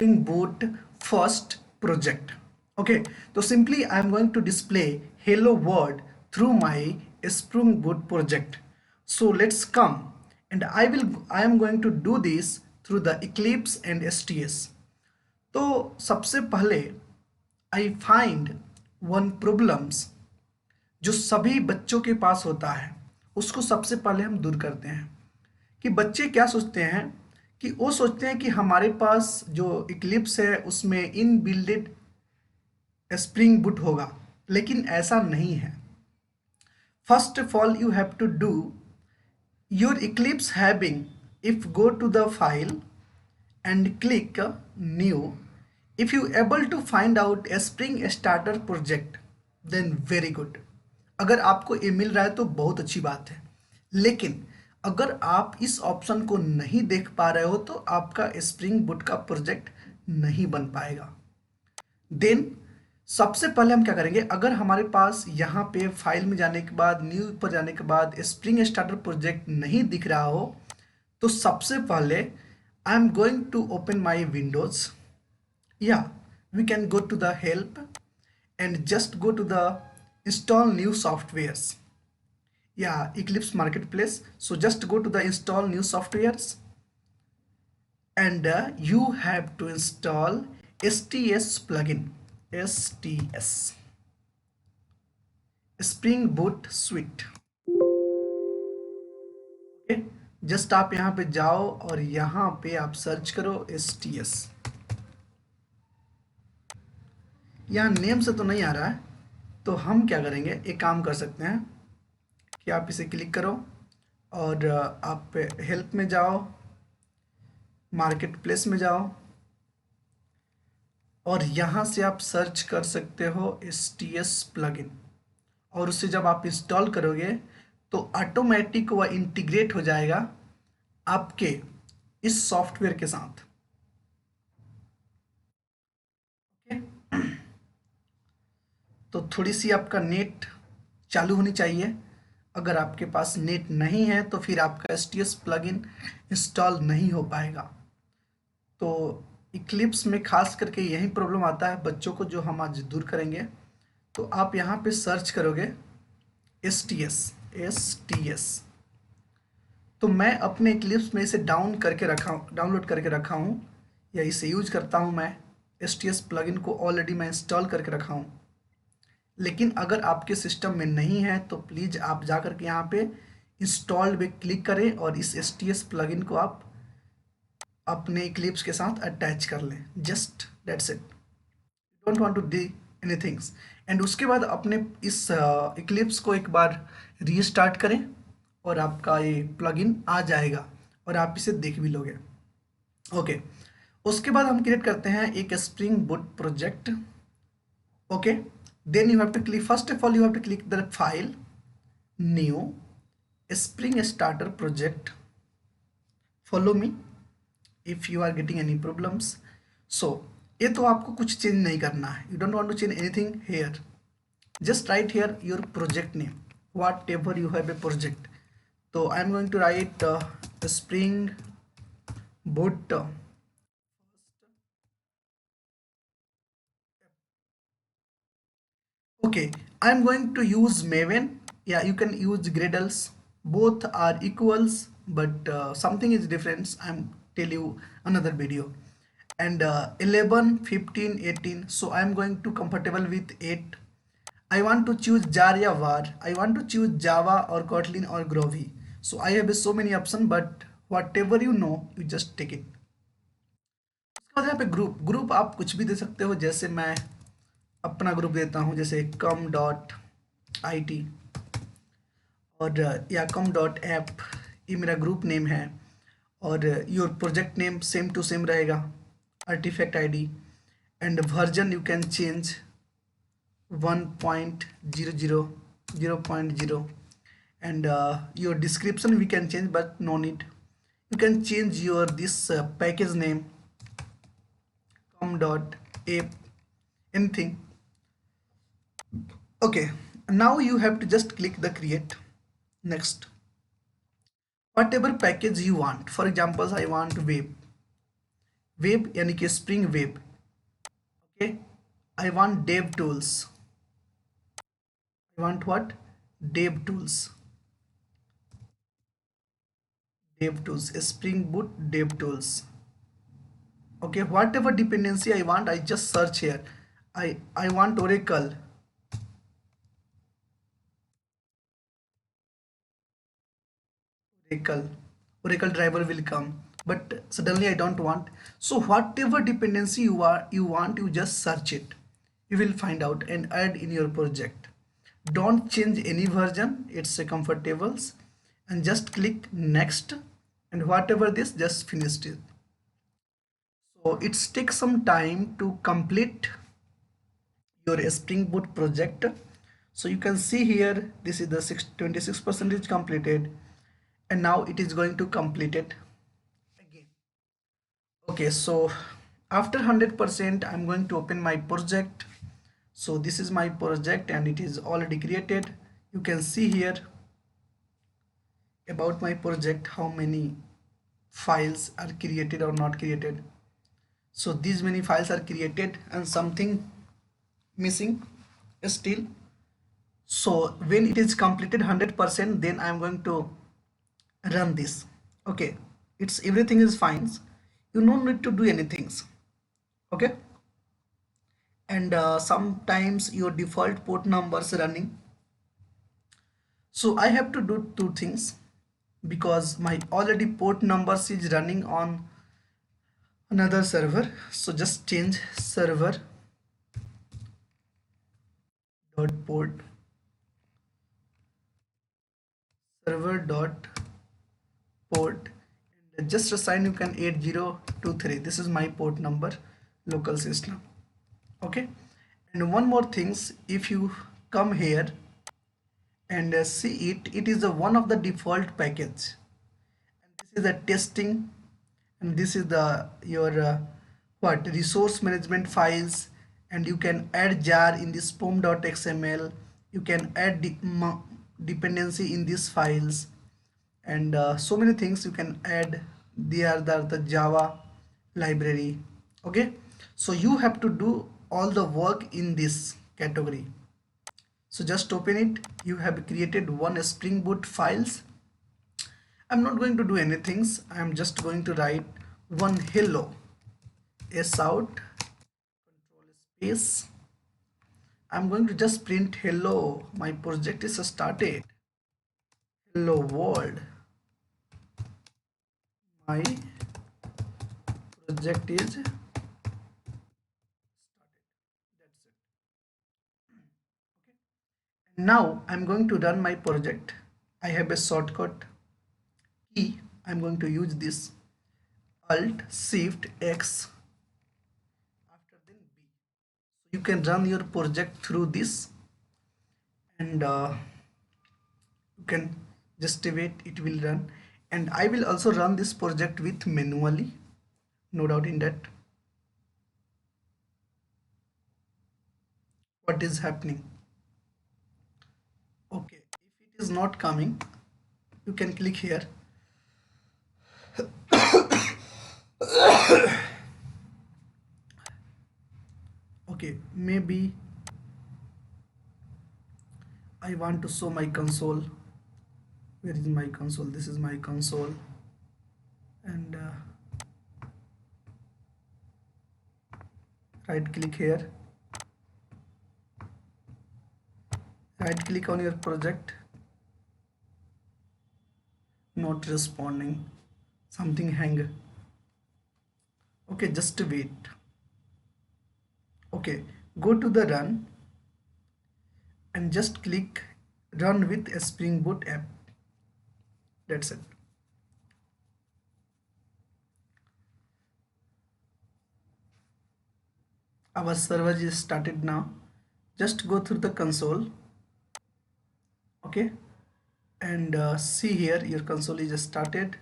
Spring Boot first project. Okay, so simply I am going to display hello world through my Spring Boot project. So let's come, and I am going to do this through the Eclipse and STS. तो सबसे पहले I find one problems जो सभी बच्चों के पास होता है, उसको सबसे पहले हम दूर करते हैं। कि बच्चे क्या सोचते हैं कि वो सोचते हैं कि हमारे पास जो इक्लिप्स है उसमें इनबिल्टेड स्प्रिंग बूट होगा, लेकिन ऐसा नहीं है। First of all you have to do your Eclipse having, if go to the file and click new. If you able to find out a spring starter project, then very good. अगर आपको ये मिल रहा है तो बहुत अच्छी बात है, लेकिन अगर आप इस ऑप्शन को नहीं देख पा रहे हो तो आपका स्प्रिंग बूट का प्रोजेक्ट नहीं बन पाएगा। देन सबसे पहले हम क्या करेंगे, अगर हमारे पास यहाँ पे फाइल में जाने के बाद न्यू पर जाने के बाद स्प्रिंग स्टार्टर प्रोजेक्ट नहीं दिख रहा हो, तो सबसे पहले I am going to open my Windows. Yeah, we can go to the help and just go to the install new softwares. Yeah, Eclipse Marketplace. So just go to the install new softwares, and you have to install STS plugin. STS Spring Boot Suite. Okay. Just आप यहाँ पे जाओ और यहाँ पे आप search करो STS। यहाँ नेम से तो नहीं आ रहा है, तो हम क्या करेंगे, एक काम कर सकते हैं कि आप इसे क्लिक करो और आप हेल्प में जाओ, मार्केट प्लेस में जाओ और यहाँ से आप सर्च कर सकते हो STS प्लगइन, और उससे जब आप इंस्टॉल करोगे तो ऑटोमेटिक वह इंटीग्रेट हो जाएगा आपके इस सॉफ्टवेयर के साथ। ओके, तो थोड़ी सी आपका नेट चालू होनी चाहिए। अगर आपके पास नेट नहीं है तो फिर आपका STS प्लगइन इंस्टॉल नहीं हो पाएगा। तो इक्लिप्स में खास करके यही प्रॉब्लम आता है बच्चों को, जो हम आज दूर करेंगे। तो आप यहाँ पे सर्च करोगे STS। तो मैं अपने इक्लिप्स में इसे डाउनलोड करके रखा हूँ, या इसे यूज करता हूँ मैं। STS प्लगइन को ऑलरेडी मैं इंस्टॉल करके रखा हूँ, लेकिन अगर आपके सिस्टम में नहीं है तो प्लीज़ आप जा करके यहाँ पे इंस्टॉल पे क्लिक करें और इस STS प्लगइन को आप अपने इक्लिप्स के साथ अटैच कर लें। Just that's it, don't want to do anythings. And उसके बाद अपने इस इक्लिप्स को एक बार रीस्टार्ट करें और आपका ये प्लगइन आ जाएगा और आप इसे देख भी लोगे। ओके, उसके बाद हम क्रिएट करते हैं एक spring boot project. Okay, then you have to click, first of all you have to click the file, new spring starter project. Follow me if you are getting any problems. So ये तो आपको कुछ change नहीं करना है, you don't want to change anything here. Just write here your project name, whatever you have a project. तो I am going to write spring boot okay, I am going to use Maven. Yeah, you can use Gradles, both are equals, but something is different. I'm tell you another video. And 11 15 18, so I am going to comfortable with 8. I want to choose jar या var, I want to choose Java or Kotlin or Groovy. So I have so many options, but whatever you know you just take it. उसके बाद यहाँ पे group आप कुछ भी दे सकते हो, जैसे मैं अपना ग्रुप देता हूँ, जैसे com.it और या com.app, ये मेरा ग्रुप नेम है। और your project name same to same रहेगा, artifact ID and version you can change 1.00 0.0 and your description we can change, but no need. You can change your this package name, com.app, anything. Okay, now you have to just click the create. Next, whatever package you want. For example, I want web यानी कि spring web. Okay, I want dev tools, I want what, dev tools, dev tools, spring boot dev tools. Okay, whatever dependency I want, I just search here. I want oracle driver will come, but suddenly I don't want. So whatever dependency you want, you just search it, you will find out and add in your project. Don't change any version, it's a comfortables, and just click next, and whatever this, just finished it. So it's take some time to complete your Spring Boot project. So you can see here, this is the 26% completed, and now it is going to complete it again. Okay, so after 100%, I'm going to open my project. So this is my project and it is already created. You can see here about my project, how many files are created or not created. So these many files are created and something missing still. So when it is completed 100%, then I'm going to run this. Okay, it's everything is fine, you don't need to do anything. Okay, and sometimes your default port numbers running, so I have to do two things, because my already port numbers is running on another server. So just change server dot port, server dot port, and just assign, you can 8023, this is my port number, local system. Okay, and one more things, if you come here and see it, it is a one of the default package, and this is the testing, and this is the your what, resource management files, and you can add jar in this pom.xml, you can add dependency in these files, and so many things you can add. They are the Java library. Okay, so you have to do all the work in this category. So just open it, you have created one Spring Boot files. I'm not going to do anything, I'm just going to write one hello, s out, control space. I'm going to just print hello, my project is started, hello world, my project is started. That's it. Okay, now I'm going to run my project. I have a shortcut key, I'm going to use this alt shift x, after then b. So you can run your project through this, and you can just wait, it will run. And I will also run this project with manually, no doubt in that. What is happening? Okay, if it is not coming, you can click here. Okay, maybe I want to show my console. Where is my console? This is my console, and right click here, right click on your project, not responding, something hang. Okay, just wait. Okay, go to the run and just click run with a Spring Boot app. That's it. Our server is started now. Just go through the console. Okay, and see here your console is started.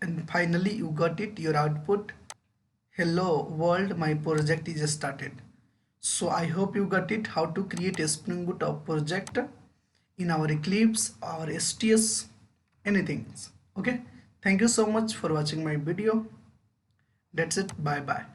And finally you got it, your output, hello world, my project is started. So I hope you got it, how to create a Spring Boot of project in our Eclipse or STS, anything. Okay, thank you so much for watching my video. That's it. Bye bye.